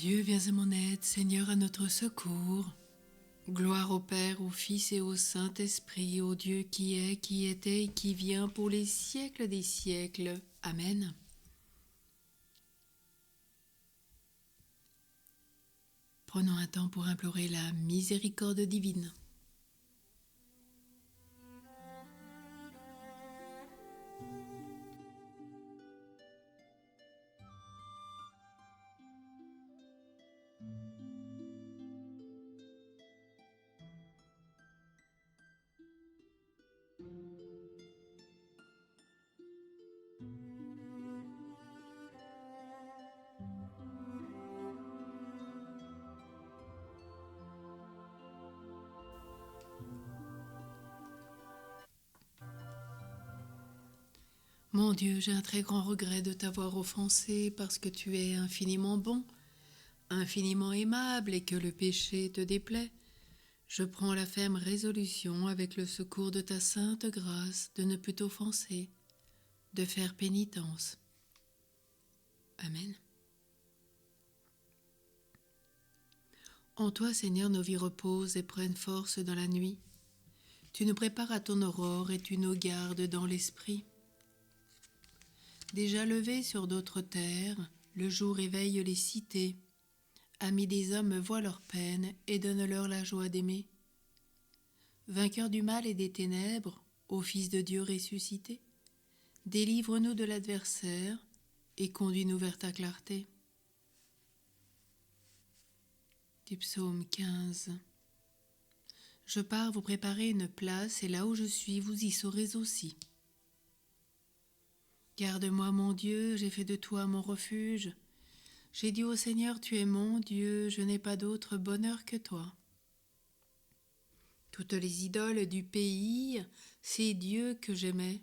Dieu, viens à mon aide, Seigneur, à notre secours. Gloire au Père, au Fils et au Saint-Esprit, au Dieu qui est, qui était et qui vient pour les siècles des siècles. Amen. Prenons un temps pour implorer la miséricorde divine. Mon Dieu, j'ai un très grand regret de t'avoir offensé parce que tu es infiniment bon, infiniment aimable et que le péché te déplaît. Je prends la ferme résolution, avec le secours de ta sainte grâce, de ne plus t'offenser, de faire pénitence. Amen. En toi, Seigneur, nos vies reposent et prennent force dans la nuit. Tu nous prépares à ton aurore et tu nous gardes dans l'esprit. Déjà levé sur d'autres terres, le jour éveille les cités. Amis des hommes voient leur peine et donne-leur la joie d'aimer. Vainqueur du mal et des ténèbres, ô Fils de Dieu ressuscité, délivre-nous de l'adversaire et conduis-nous vers ta clarté. Du psaume 15. Je pars vous préparer une place, et là où je suis, vous y serez aussi. Garde-moi, mon Dieu, j'ai fait de toi mon refuge. J'ai dit au Seigneur, tu es mon Dieu, je n'ai pas d'autre bonheur que toi. Toutes les idoles du pays, ces dieux que j'aimais,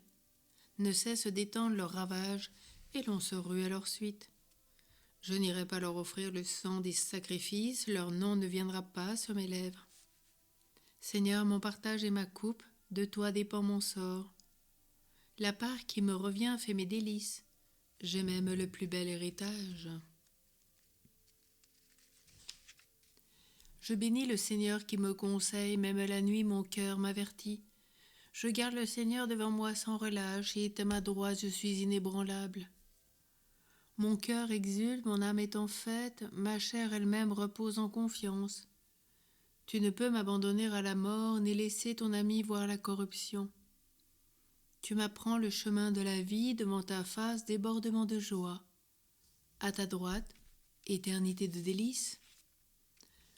ne cessent d'étendre leurs ravages, et l'on se rue à leur suite. Je n'irai pas leur offrir le sang des sacrifices, leur nom ne viendra pas sur mes lèvres. Seigneur, mon partage est ma coupe, de toi dépend mon sort. La part qui me revient fait mes délices, j'ai même le plus bel héritage. Je bénis le Seigneur qui me conseille, même la nuit mon cœur m'avertit. Je garde le Seigneur devant moi sans relâche, et à ma droite je suis inébranlable. Mon cœur exulte, mon âme est en fête, ma chair elle-même repose en confiance. Tu ne peux m'abandonner à la mort, ni laisser ton ami voir la corruption. Tu m'apprends le chemin de la vie, devant ta face débordement de joie. À ta droite, éternité de délices.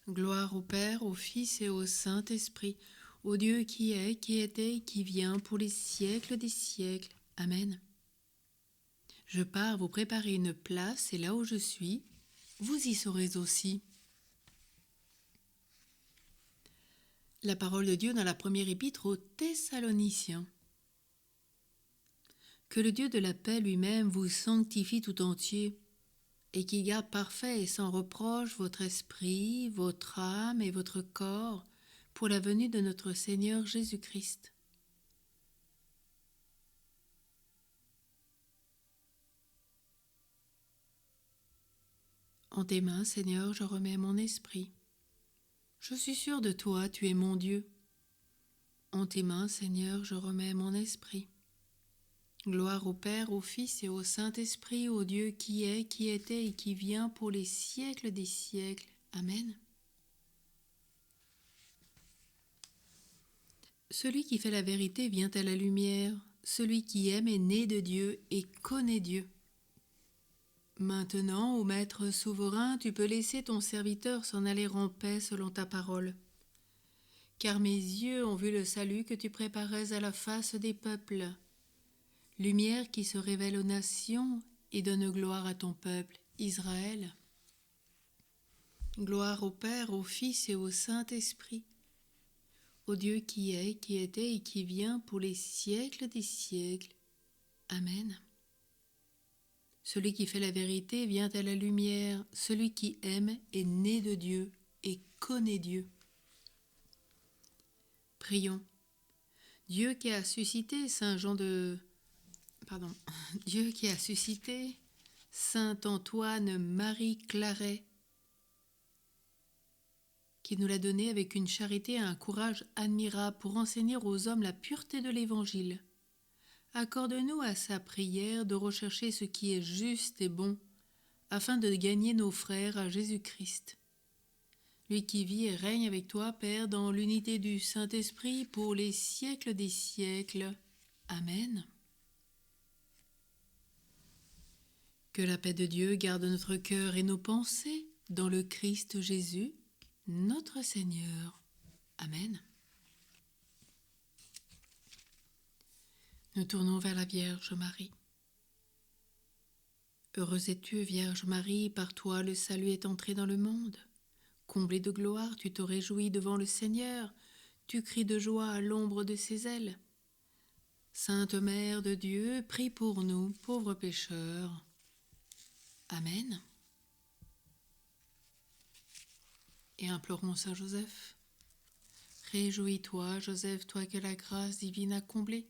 Gloire au Père, au Fils et au Saint-Esprit, au Dieu qui est, qui était et qui vient pour les siècles des siècles. Amen. Je pars vous préparer une place, et là où je suis, vous y serez aussi. La parole de Dieu dans la première épître aux Thessaloniciens. Que le Dieu de la paix lui-même vous sanctifie tout entier, et qui garde parfait et sans reproche votre esprit, votre âme et votre corps pour la venue de notre Seigneur Jésus-Christ. En tes mains, Seigneur, je remets mon esprit. Je suis sûr de toi, tu es mon Dieu. En tes mains, Seigneur, je remets mon esprit. Gloire au Père, au Fils et au Saint-Esprit, au Dieu qui est, qui était et qui vient pour les siècles des siècles. Amen. Celui qui fait la vérité vient à la lumière. Celui qui aime est né de Dieu et connaît Dieu. Maintenant, ô Maître souverain, tu peux laisser ton serviteur s'en aller en paix selon ta parole. Car mes yeux ont vu le salut que tu préparais à la face des peuples. Lumière qui se révèle aux nations et donne gloire à ton peuple, Israël. Gloire au Père, au Fils et au Saint-Esprit, au Dieu qui est, qui était et qui vient pour les siècles des siècles. Amen. Celui qui fait la vérité vient à la lumière. Celui qui aime est né de Dieu et connaît Dieu. Prions. Dieu qui a suscité Dieu qui a suscité Saint Antoine Marie Claret qui nous l'a donné avec une charité et un courage admirables pour enseigner aux hommes la pureté de l'Évangile. Accorde-nous à sa prière de rechercher ce qui est juste et bon, afin de gagner nos frères à Jésus-Christ. Lui qui vit et règne avec toi, Père, dans l'unité du Saint-Esprit, pour les siècles des siècles. Amen. Que la paix de Dieu garde notre cœur et nos pensées dans le Christ Jésus, notre Seigneur. Amen. Nous tournons vers la Vierge Marie. Heureuse es-tu, Vierge Marie, par toi le salut est entré dans le monde. Comblée de gloire, tu te réjouis devant le Seigneur, tu cries de joie à l'ombre de ses ailes. Sainte Mère de Dieu, prie pour nous, pauvres pécheurs. Amen. Et implorons Saint Joseph. Réjouis-toi, Joseph, toi que la grâce divine a comblé.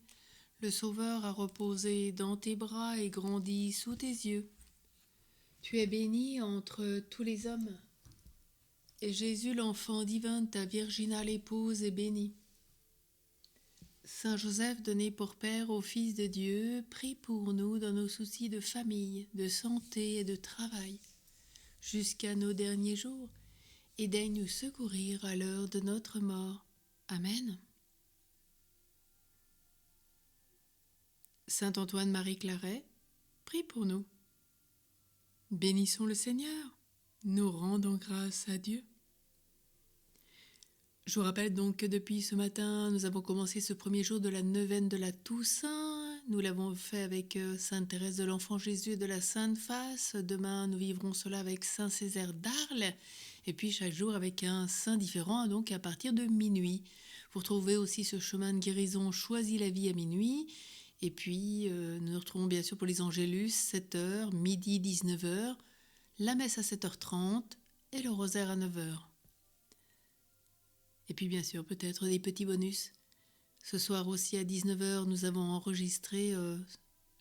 Le Sauveur a reposé dans tes bras et grandi sous tes yeux. Tu es béni entre tous les hommes, et Jésus, l'enfant divin, ta virginale épouse, est béni. Saint Joseph, donné pour Père au Fils de Dieu, prie pour nous dans nos soucis de famille, de santé et de travail, jusqu'à nos derniers jours, et daigne nous secourir à l'heure de notre mort. Amen. Saint Antoine-Marie Claret, prie pour nous. Bénissons le Seigneur, nous rendons grâce à Dieu. Je vous rappelle donc que depuis ce matin, nous avons commencé ce premier jour de la neuvaine de la Toussaint. Nous l'avons fait avec Sainte Thérèse de l'Enfant Jésus et de la Sainte Face. Demain, nous vivrons cela avec Saint Césaire d'Arles. Et puis chaque jour avec un saint différent, donc à partir de minuit. Vous retrouvez aussi ce chemin de guérison Choisis la vie à minuit. Et puis, nous nous retrouvons bien sûr pour les Angélus, 7h, midi, 19h, la messe à 7h30 et le rosaire à 9h. Et puis bien sûr, peut-être des petits bonus. Ce soir aussi à 19h, nous avons enregistré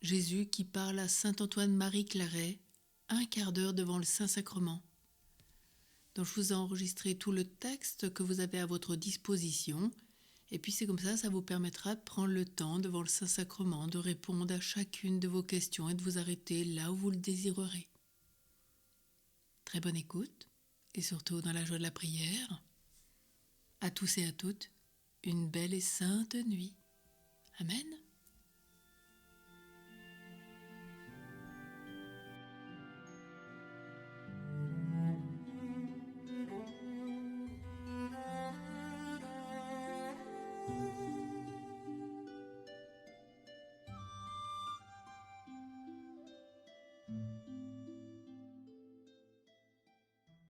Jésus qui parle à Saint Antoine-Marie Claret, un quart d'heure devant le Saint-Sacrement. Donc je vous ai enregistré tout le texte que vous avez à votre disposition. Et puis c'est comme ça vous permettra de prendre le temps devant le Saint-Sacrement, de répondre à chacune de vos questions et de vous arrêter là où vous le désirerez. Très bonne écoute, et surtout dans la joie de la prière. À tous et à toutes, une belle et sainte nuit. Amen.